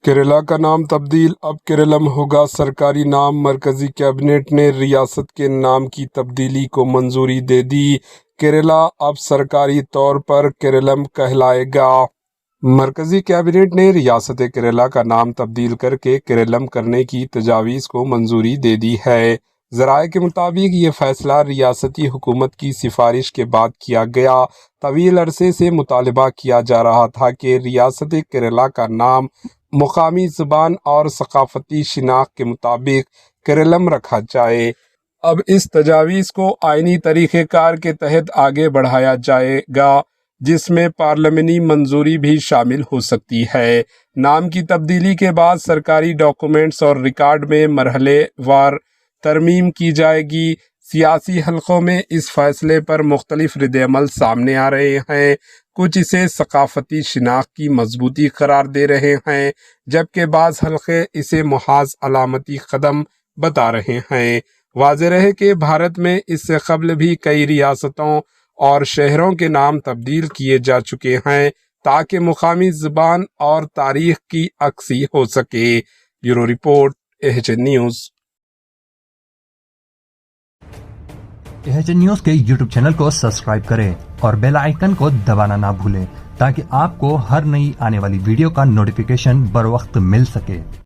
کیرلا کا نام تبدیل، اب کیرلم ہوگا سرکاری نام۔ مرکزی کابینہ نے ریاست کے نام کی تبدیلی کو منظوری دے دی۔ کیرلا اب سرکاری طور پر کیرلم کہلائے گا۔ مرکزی کابینہ نے ریاست کیرلا کا نام تبدیل کر کے کیرلم کرنے کی تجویز کو منظوری دے دی ہے۔ ذرائع کے مطابق یہ فیصلہ ریاستی حکومت کی سفارش کے بعد کیا گیا۔ طویل عرصے سے مطالبہ کیا جا رہا تھا کہ ریاست کیرلا کا نام مقامی زبان اور ثقافتی شناخت کے مطابق کیرلم رکھا جائے۔ اب اس تجویز کو آئینی طریقہ کار کے تحت آگے بڑھایا جائے گا، جس میں پارلیمانی منظوری بھی شامل ہو سکتی ہے۔ نام کی تبدیلی کے بعد سرکاری ڈاکومنٹس اور ریکارڈ میں مرحلے وار ترمیم کی جائے گی۔ سیاسی حلقوں میں اس فیصلے پر مختلف رد عمل سامنے آ رہے ہیں۔ کچھ اسے ثقافتی شناخت کی مضبوطی قرار دے رہے ہیں، جبکہ بعض حلقے اسے محض علامتی قدم بتا رہے ہیں۔ واضح رہے کہ بھارت میں اس سے قبل بھی کئی ریاستوں اور شہروں کے نام تبدیل کیے جا چکے ہیں تاکہ مقامی زبان اور تاریخ کی عکاسی ہو سکے۔ Bureau report, H news. H news کے یوٹیوب چینل کو سبسکرائب کریں اور بیل آئیکن کو دبانا نہ بھولیں تاکہ آپ کو ہر نئی آنے والی ویڈیو کا نوٹیفیکیشن بر وقت مل سکے۔